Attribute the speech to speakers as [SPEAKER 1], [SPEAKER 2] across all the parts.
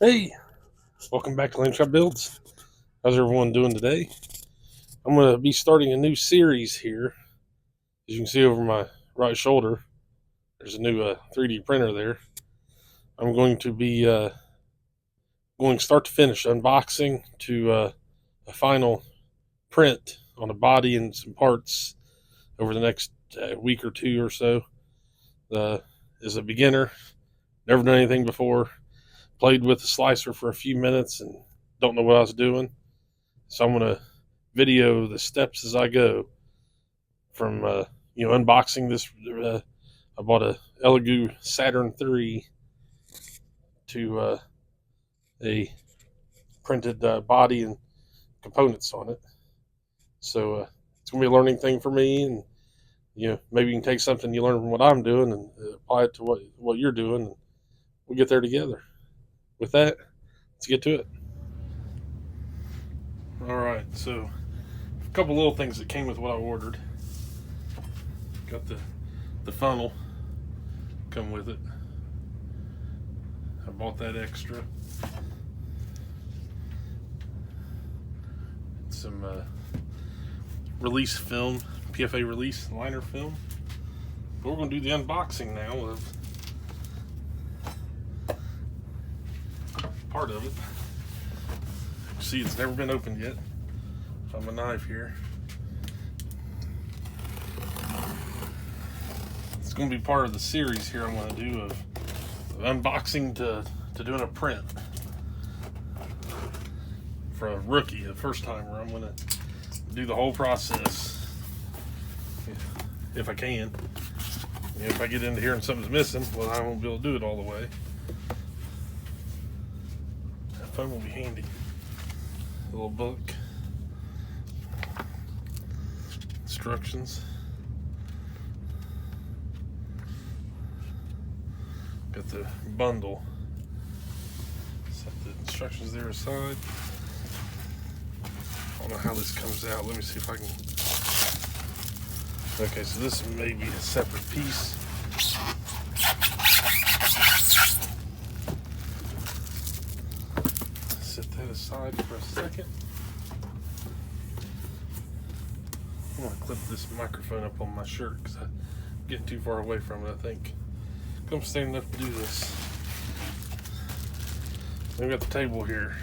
[SPEAKER 1] Hey, welcome back to Land Shop Builds. How's everyone doing today? I'm going to be starting a new series here. As you can see over my right shoulder, there's a new 3D printer there. I'm going to be going start to finish, unboxing to a final print on a body and some parts over the next week or two or so. As a beginner, never done anything before, played with the slicer for a few minutes and don't know what I was doing. So I'm going to video the steps as I go from unboxing this. I bought a Elegoo Saturn 3 to a printed body and components on it. So it's gonna be a learning thing for me, and maybe you can take something you learn from what I'm doing and apply it to what you're doing, and we'll get there together. With that, let's get to it. All right, so a couple little things that came with what I ordered. Got the funnel come with it. I bought that extra. Some release film, PFA release liner film. But we're going to do the unboxing now of part of it. See, it's never been opened yet. Found my knife here. It's going to be part of the series here I'm going to do of unboxing to doing a print for a rookie, the first time, where I'm going to do the whole process if I can. If I get into here and something's missing, well, I won't be able to do it all the way. That phone will be handy. A little book, instructions. Got the bundle. Set the instructions there aside. I don't know how this comes out. Let me see if I can. Okay, so this may be a separate piece. Set that aside for a second. I'm going to clip this microphone up on my shirt because I'm getting too far away from it, I think. I'm standing enough to do this. We've got the table here.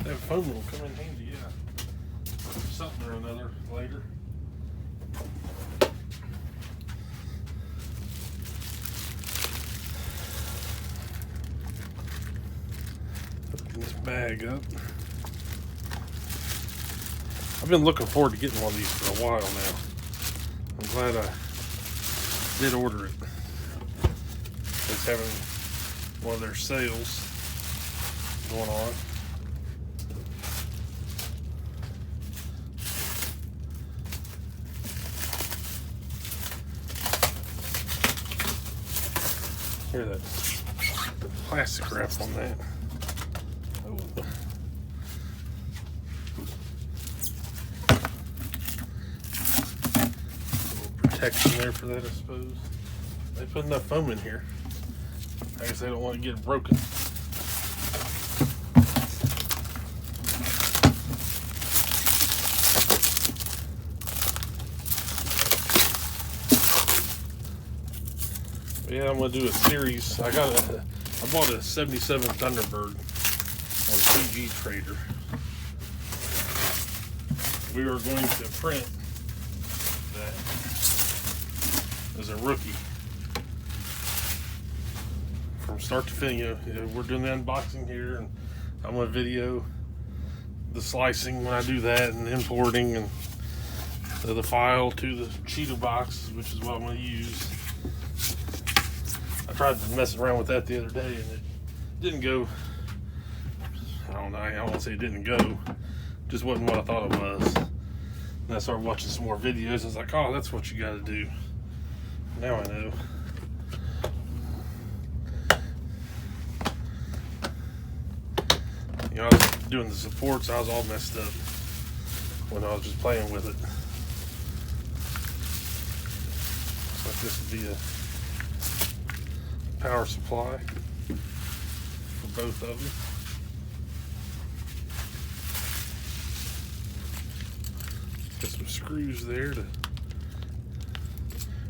[SPEAKER 1] That foam will come in handy, yeah. Something or another later. Open this bag up. I've been looking forward to getting one of these for a while now. I'm glad I did order it. It's having one of their sales going on. Hear that plastic wrap on that. Oh. Protection there for that, I suppose. They put enough foam in here. I guess they don't want to get it broken. But yeah, I'm gonna do a series. I bought a 77 Thunderbird on CG Trader. We were going to print that as a rookie from start to finish. We're doing the unboxing here, and I'm gonna video the slicing when I do that, and importing and the file to the Chitubox, which is what I'm gonna use. I tried to mess around with that the other day, and it didn't go. I don't want to say it didn't go. Just wasn't what I thought it was. And I started watching some more videos. I was like, oh, that's what you got to do. Now I know. I was doing the supports. I was all messed up when I was just playing with it. This would be a power supply for both of them. Got some screws there to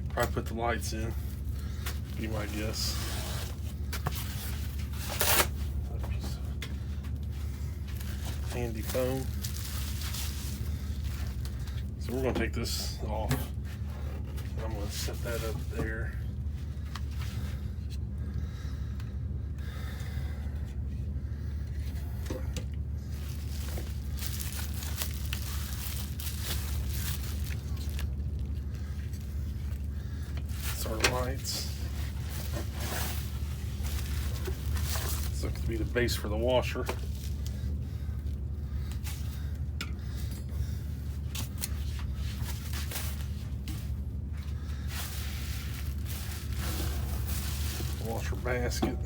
[SPEAKER 1] probably put the lights in, be my guess. Handy foam. So we're going to take this off. I'm going to set that up there. That's our lights. This looks to be the base for the washer. Washer basket.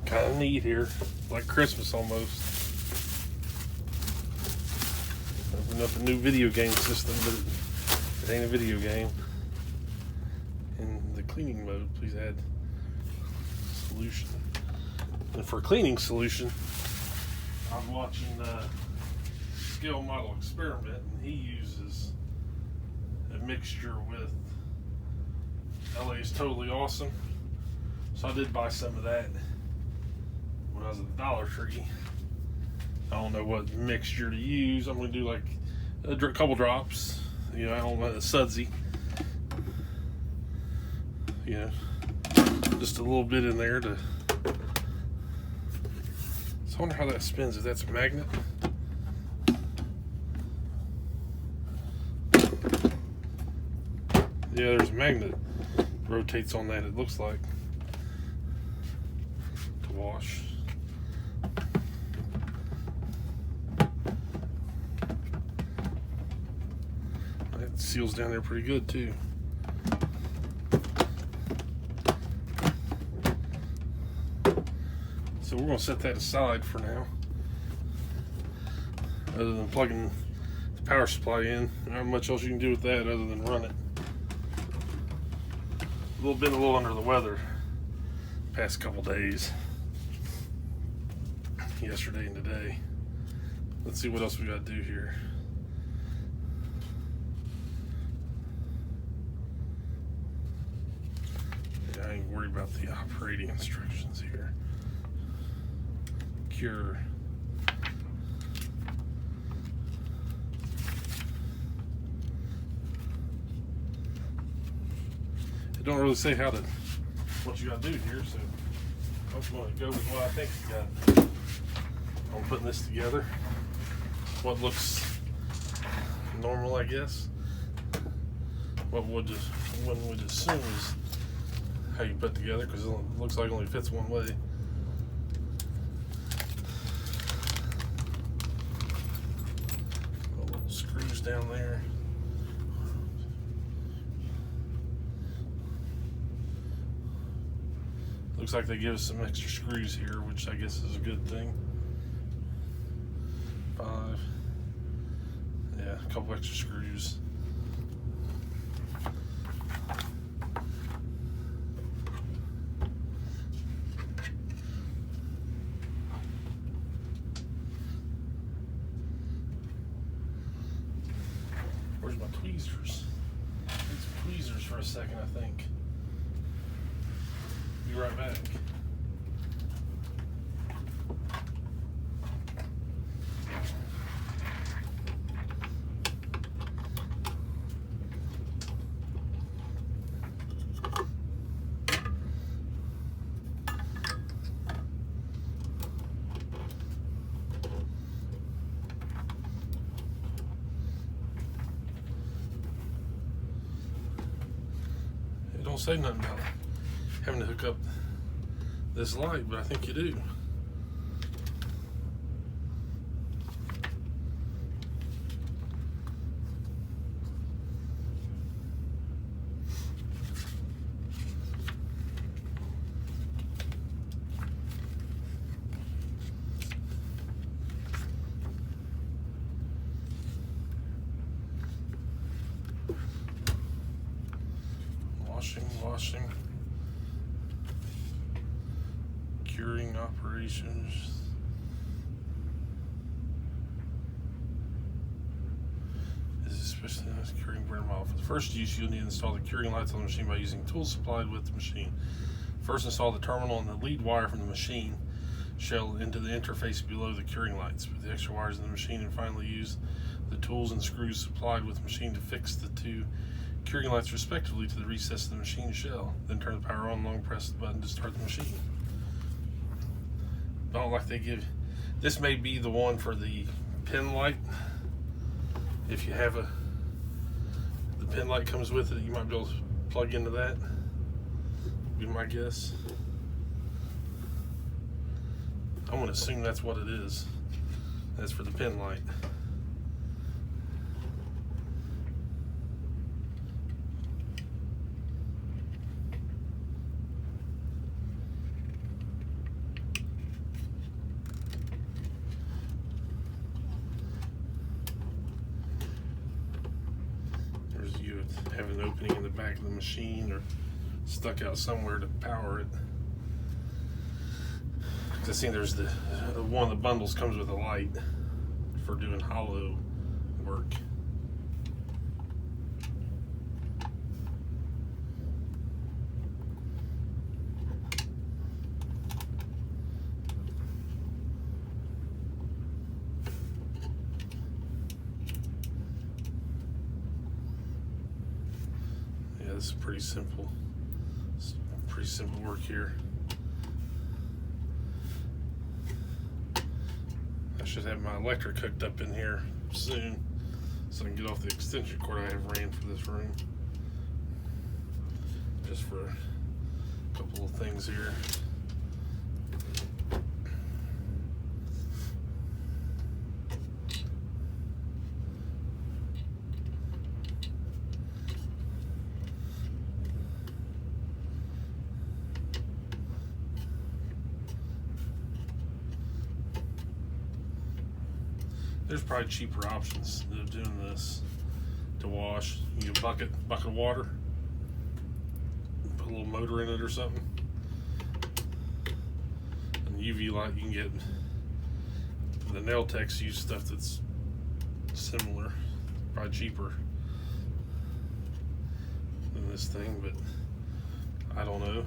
[SPEAKER 1] Kind of neat here, like Christmas almost. Open up a new video game system, but it ain't a video game. In the cleaning mode, please add solution. And for cleaning solution, I'm watching Scale Model Experiment, and he uses a mixture with LA's Totally Awesome. So I did buy some of that when I was at the Dollar Tree. I don't know what mixture to use. I'm going to do like a couple drops. You know, I don't want it sudsy. You know, just a little bit in there to. So I wonder how that spins. If that's a magnet. Yeah, there's a magnet that rotates on that, it looks like, to wash. That seals down there pretty good too. So we're going to set that aside for now. Other than plugging the power supply in, not much else you can do with that other than run it. A little under the weather past couple days, yesterday and today. Let's see what else we got to do here. Yeah, I ain't worried about the operating instructions here. Cure. It don't really say what you got to do here, so I'm going to go with what I think you got. I'm putting this together. What looks normal, I guess. What one would assume is how you put together, because it looks like it only fits one way. Little screws down there. Looks like they give us some extra screws here, which I guess is a good thing. 5. Yeah, a couple extra screws. Where's my tweezers? I need some tweezers for a second, I think. Be right back. It don't say nothing about having to hook up this light, but I think you do. washing, curing operations. Especially nice curing burn model. For the first use, you'll need to install the curing lights on the machine by using tools supplied with the machine. First, install the terminal and the lead wire from the machine shell into the interface below the curing lights. Put the extra wires in the machine and finally use the tools and screws supplied with the machine to fix the two curing lights respectively to the recess of the machine shell. Then turn the power on, long press the button to start the machine. I don't like they give. This may be the one for the pin light. If you have the pin light comes with it, you might be able to plug into that. Be my guess. I'm going to assume that's what it is. That's for the pin light. You have an opening in the back of the machine or stuck out somewhere to power it. I see there's the one of the bundles comes with a light for doing hollow work. Yeah, this is pretty simple. It's pretty simple work here. I should have my electric hooked up in here soon so I can get off the extension cord I have ran for this room. Just for a couple of things here. There's probably cheaper options of doing this to wash. You get a bucket of water, put a little motor in it or something, and the UV light you can get. The nail techs use stuff that's similar, probably cheaper than this thing, but I don't know.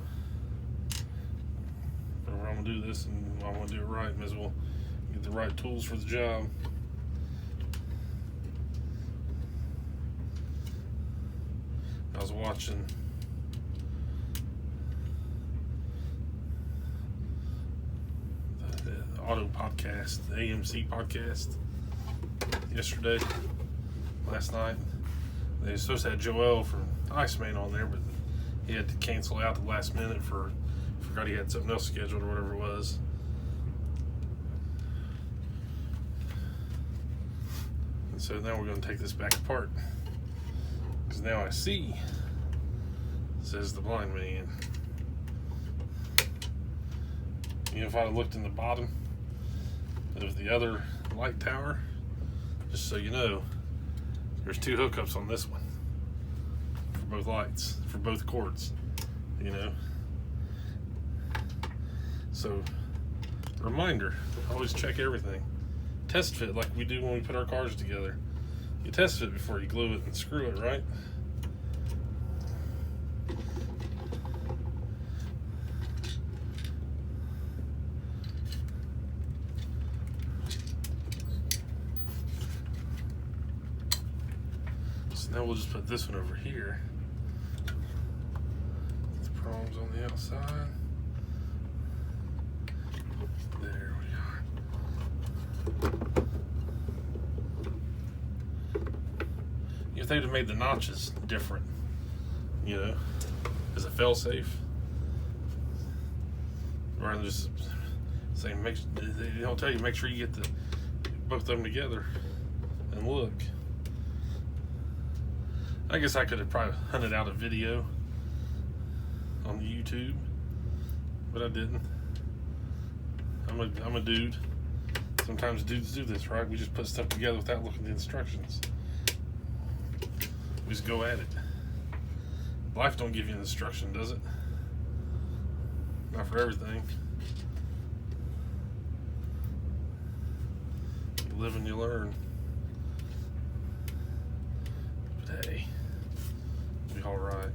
[SPEAKER 1] But if I'm gonna do this and I want to do it right, may as well get the right tools for the job. I was watching the auto podcast, the AMC podcast yesterday, last night. They were supposed to have Joel from Iceman on there, but he had to cancel out the last minute forgot he had something else scheduled or whatever it was. And so now we're going to take this back apart. Because now I see, says the blind man. You know, if I had looked in the bottom of the other light tower, just so you know, there's two hookups on this one for both lights, for both cords, you know. So, reminder, always check everything. Test fit like we do when we put our cars together. You test it before you glue it and screw it, right? So now we'll just put this one over here. The prongs on the outside. There we are. If they'd have made the notches different, you know, as a fail-safe, rather than just saying, they don't tell you, make sure you get both of them together and look. I guess I could have probably hunted out a video on YouTube, but I didn't. I'm a dude. Sometimes dudes do this, right? We just put stuff together without looking at the instructions. We just go at it. Life don't give you an instruction, does it? Not for everything. You live and you learn. But hey, it'll be alright.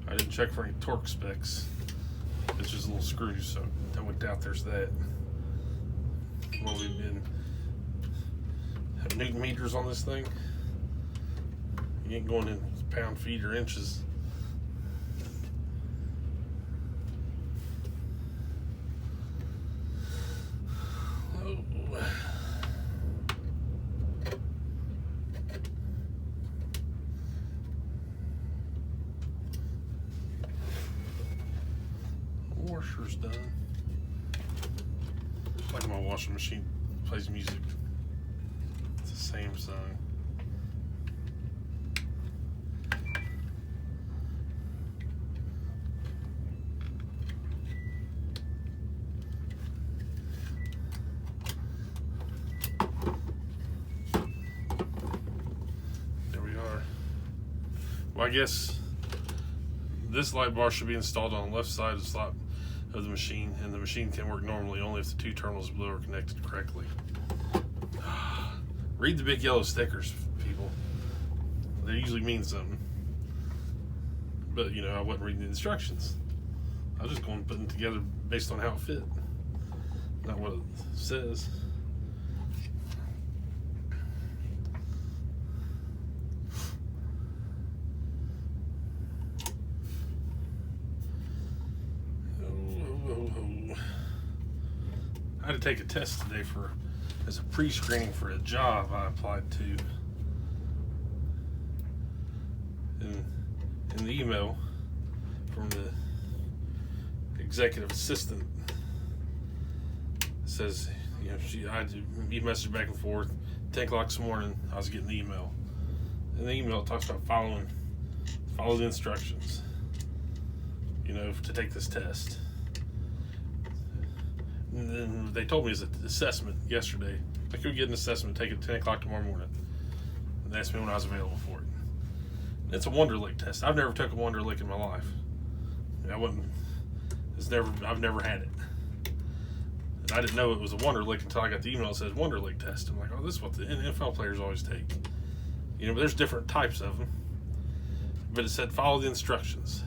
[SPEAKER 1] I didn't check for any torque specs. It's just little screws, so I went out. There's that. Well, we've been have Newton meters on this thing. You ain't going in pound, feet, or inches. Oh. Washer's done. Like my washing machine plays music. It's the same song. There we are. Well, I guess this light bar should be installed on the left side of the slot of the machine, and the machine can work normally only if the two terminals below are connected correctly. Read the big yellow stickers, people. They usually mean something. But, you know, I wasn't reading the instructions. I was just going and putting it together based on how it fit, not what it says. I had to take a test today as a pre-screening for a job I applied to. In the email from the executive assistant, it says, you know, I had to be messaged back and forth. 10 o'clock this morning, I was getting the email. And the email talks about follow the instructions, you know, to take this test. And then they told me it's an assessment yesterday. Like, you'll get an assessment, take it at 10 o'clock tomorrow morning. And they asked me when I was available for it. It's a Wonderlic test. I've never took a Wonderlic in my life. I've never had it. And I didn't know it was a Wonderlic until I got the email that says Wonderlic test. I'm like, oh, this is what the NFL players always take. You know, but there's different types of them. But it said follow the instructions.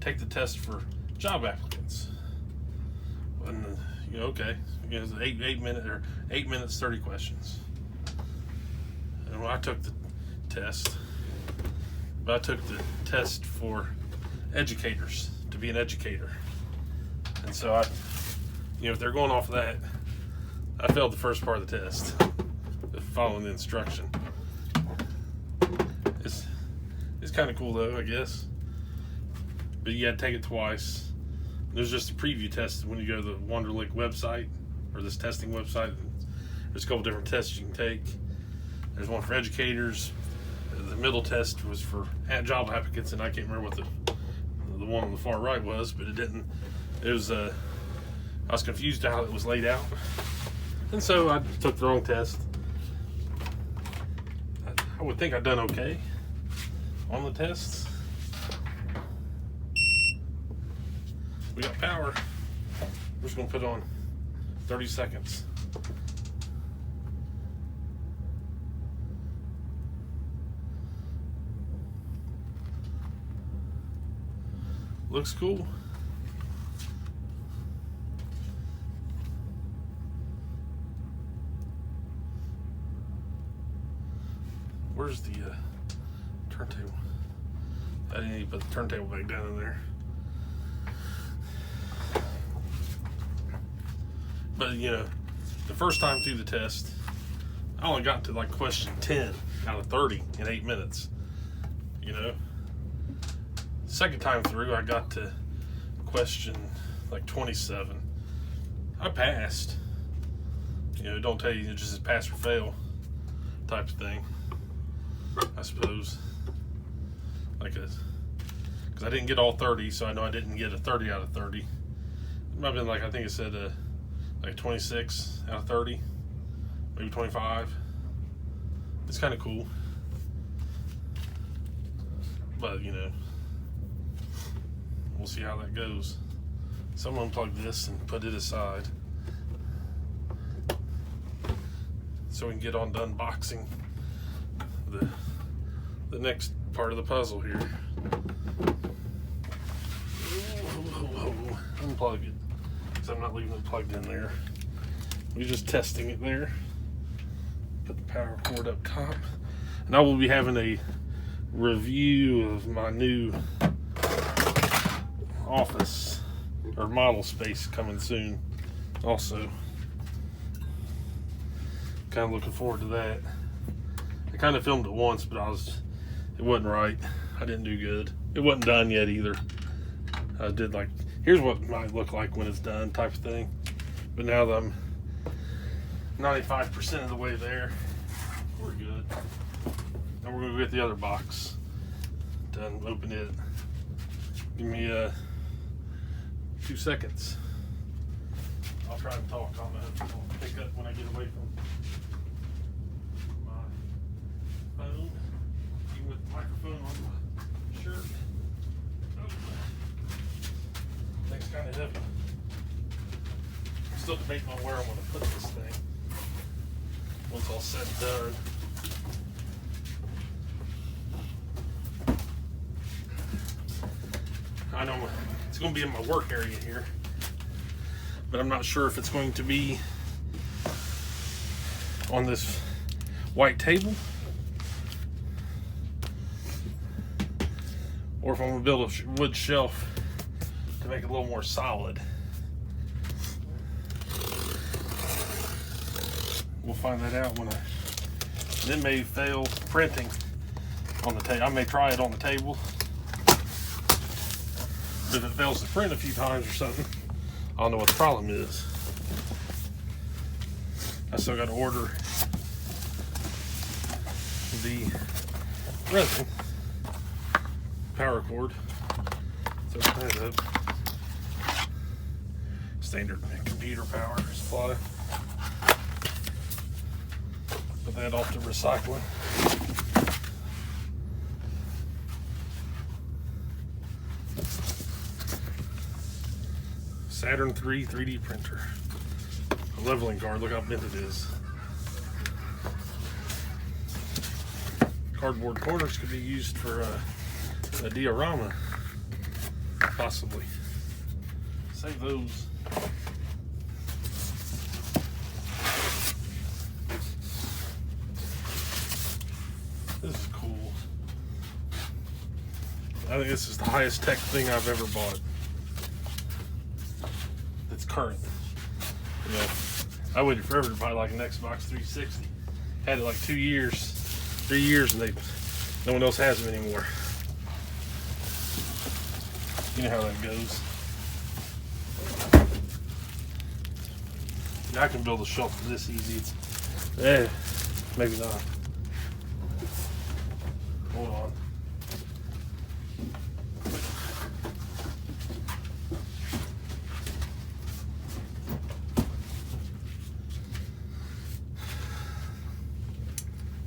[SPEAKER 1] Take the test for job applicants. And, you know, okay, you know, it's 8 minutes, 30 questions. And when I took the test, but I took the test for educators, to be an educator. And so you know, if they're going off of that, I failed the first part of the test, following the instruction. It's kind of cool though, I guess. But you got to take it twice. There's just a preview test when you go to the Wonderlic website, or this testing website. There's a couple different tests you can take. There's one for educators. The middle test was for job applicants, and I can't remember what the one on the far right was, but I was confused how it was laid out. And so I took the wrong test. I would think I'd done okay on the tests. We got power. We're just gonna put on 30 seconds. Looks cool. Where's the turntable? I didn't even put the turntable back down in there. But, you know, the first time through the test, I only got to like question 10 out of 30 in 8 minutes. You know, second time through, I got to question like 27. I passed. You know, don't tell you it just is pass or fail type of thing, I suppose. Because I didn't get all 30, so I know I didn't get a 30 out of 30. It might have been like, I think it said like 26 out of 30. maybe 25. It's kind of cool, but you know, we'll see how that goes. So I'm gonna unplug this and put it aside so we can get on to unboxing the next part of the puzzle here. Unplug it, because I'm not leaving it plugged in there. We're just testing it there. Put the power cord up top, and I will be having a review of my new office or model space coming soon. Also, kind of looking forward to that. I kind of filmed it once, but it wasn't right. I didn't do good. It wasn't done yet either. I did like, here's what it might look like when it's done type of thing. But now that I'm 95% of the way there, we're good. Now we're gonna get the other box done, open it. Give me 2 seconds. I'll try and talk on that. I'll pick up when I get away from my phone. Even with the microphone on my shirt. Oh. Thing's kind of heavy. I'm still debating on where I want to put this thing once all said and done. I know it's going to be in my work area here, but I'm not sure if it's going to be on this white table or if I'm going to build a wood shelf to make it a little more solid. We'll find that out when it may fail printing on the table. I may try it on the table. But if it fails to print a few times or something, I don't know what the problem is. I still got to order the resin power cord. So open that up. Standard computer power supply. Put that off to recycling. Saturn 3 3D printer. A leveling card, look how bent it is. Cardboard corners could be used for a diorama, possibly. Save those. This is cool. I think this is the highest tech thing I've ever bought. It's current. You know, I waited forever to buy like an Xbox 360. Had it like 2 years, 3 years, and no one else has them anymore. You know how that goes. I can build a shelf this easy. Maybe not. Hold on.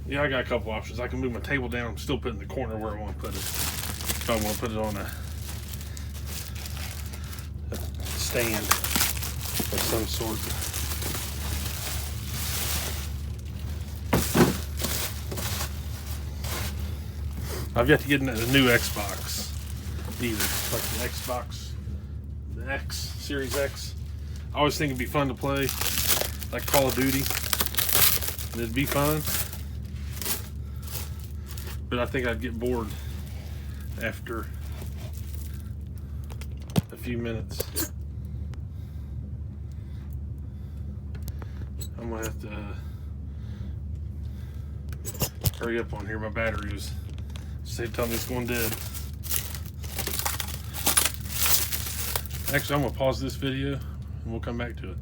[SPEAKER 1] Yeah, I got a couple options. I can move my table down and still put it in the corner where I want to put it. If I want to put it on a stand of some sort. I've yet to get into the new Xbox either. Like the Xbox, the X, Series X. I always think it'd be fun to play, like Call of Duty. It'd be fun. But I think I'd get bored after a few minutes. I'm gonna have to hurry up on here. My battery was telling me it's going dead. Actually, I'm gonna pause this video and we'll come back to it.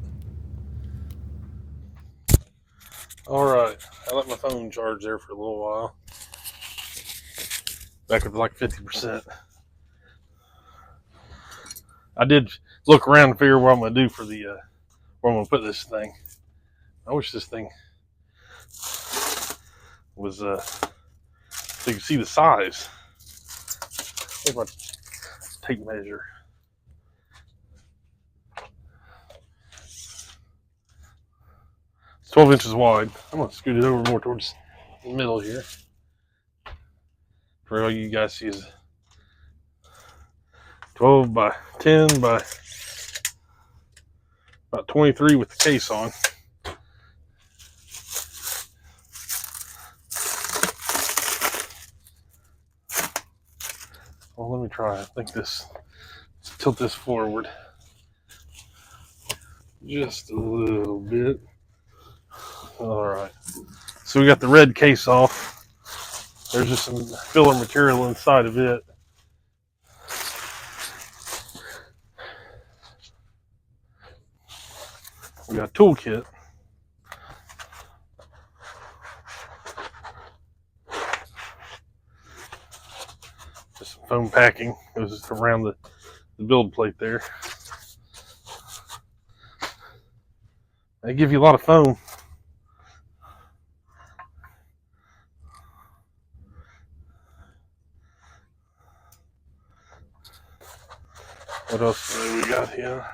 [SPEAKER 1] Alright, I let my phone charge there for a little while. Back up to like 50%. I did look around and figure what I'm gonna do for the where I'm gonna put this thing. I wish this thing was so you can see the size. Where's my tape measure? It's 12 inches wide. I'm gonna scoot it over more towards the middle here. For all you guys see is 12 by 10 by about 23 with the case on. Well, let me try. I think this, let's tilt this forward just a little bit. All right. So we got the red case off. There's just some filler material inside of it. We got a toolkit. Just some foam packing goes around the build plate there. They give you a lot of foam. What else do we got here?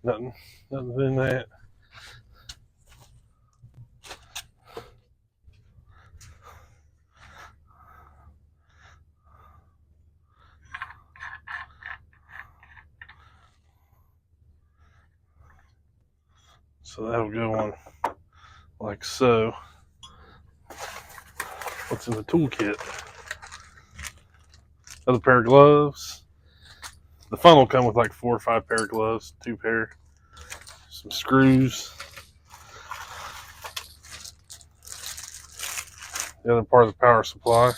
[SPEAKER 1] Nothing in that. So that'll go on like so. What's in the toolkit? Another pair of gloves. The funnel will come with like 4 or 5 pair of gloves, 2 pair. Some screws. The other part of the power supply.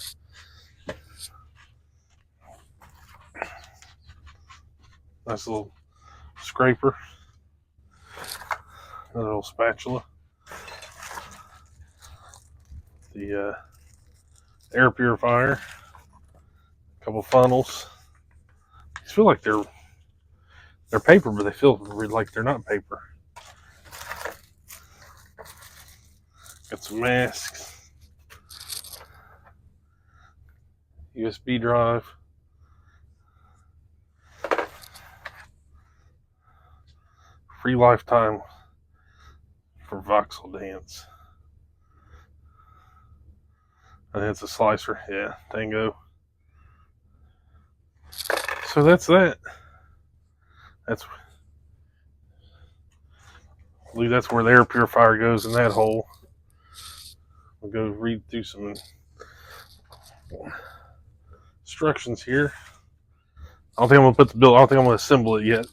[SPEAKER 1] Nice little scraper. Another little spatula. The air purifier. A couple funnels. These feel like they're paper, but they feel like they're not paper. Got some masks. USB drive. Free lifetime for voxel dance. I think it's a slicer. Yeah, Tango. So that's that. I believe that's where the air purifier goes in that hole. We'll go read through some instructions here. I don't think I'm gonna put the build. I don't think I'm gonna assemble it yet.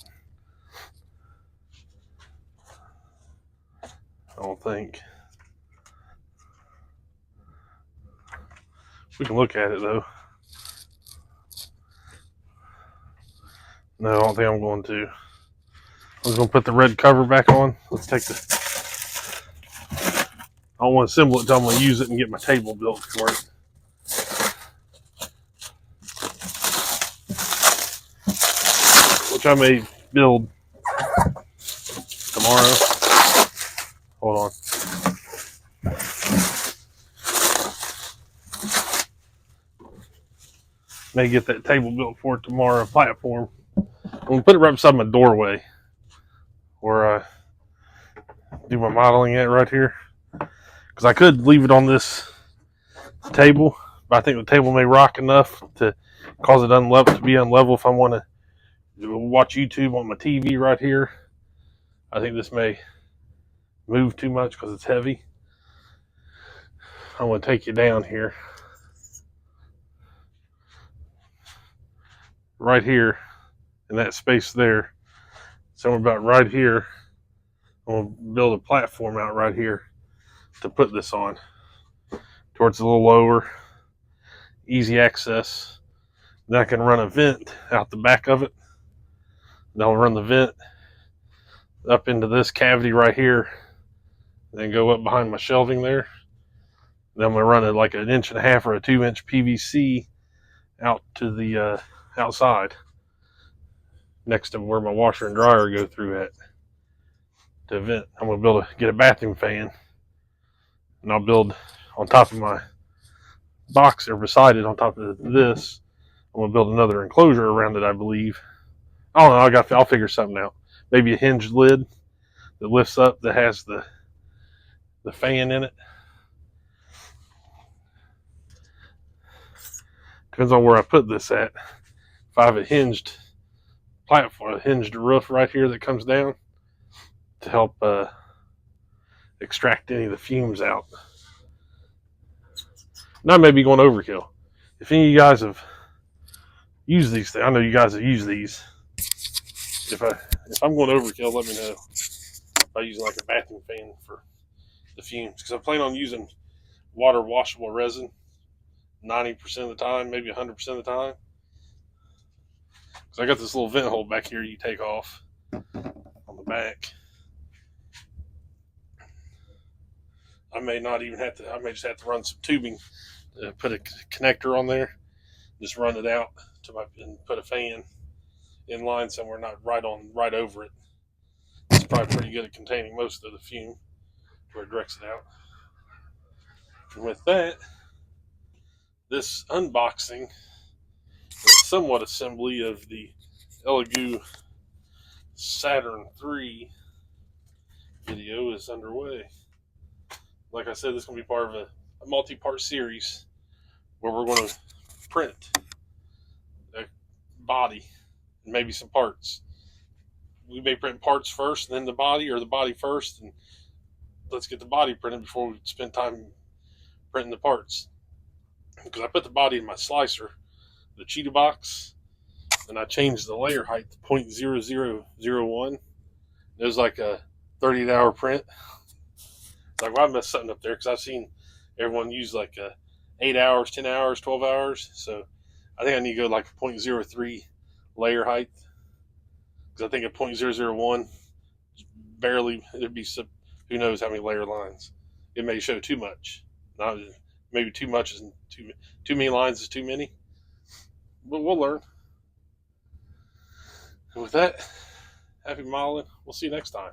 [SPEAKER 1] I don't think. We can look at it though. No, I don't think I'm going to. I'm just gonna put the red cover back on. Let's take the. I don't want to assemble it until I'm gonna use it and get my table built for it. Which I may build tomorrow. Hold on. May get that table built for it tomorrow, platform. I'm gonna put it right beside my doorway where I do my modeling at right here. Because I could leave it on this table, but I think the table may rock enough to cause it to be unlevel if I want to watch YouTube on my TV right here. I think this may move too much because it's heavy. I'm going to take you down here. Right here in that space there. Somewhere about right here. I'm going to build a platform out right here to put this on. Towards a little lower. Easy access. Then I can run a vent out the back of it. Then I'll run the vent up into this cavity right here. Then go up behind my shelving there. Then I'm going to run it like 1.5 inch or a 2-inch PVC out to the outside next to where my washer and dryer go through at to vent. I'm going to get a bathroom fan, and I'll build on top of my box, or beside it on top of this. I'm gonna build another enclosure around it, I believe. I don't know. I'll figure something out. Maybe a hinged lid that lifts up that has the fan in it. Depends on where I put this at. If I have a hinged platform, a hinged roof right here that comes down to help extract any of the fumes out. Now I may be going overkill. If any of you guys have used these things, I know you guys have used these. If I'm going overkill, let me know. If I use like a bathroom fan for the fumes, because I plan on using water washable resin 90% of the time, maybe 100% of the time. Because I got this little vent hole back here you take off on the back. I may not even have to. I may just have to run some tubing, put a connector on there, just run it out and put a fan in line somewhere, not right over it. It's probably pretty good at containing most of the fume where it directs it out. And with that, this unboxing and somewhat assembly of the Elegoo Saturn 3 video is underway. Like I said, this is going to be part of a multi-part series where we're going to print a body and maybe some parts. We may print parts first and then the body, or the body first, and let's get the body printed before we spend time printing the parts. Because I put the body in my slicer, the Chitubox, and I changed the layer height to 0.0001. It was like a 38-hour print. Like, well, I messed something up there, because I've seen everyone use like 8 hours, 10 hours, 12 hours. So I think I need to go like a 0.03 layer height, because I think at 0.001, barely, it'd be some, who knows how many layer lines. It may show too much. Not maybe too much is too many lines is too many. But we'll learn. And with that, happy modeling. We'll see you next time.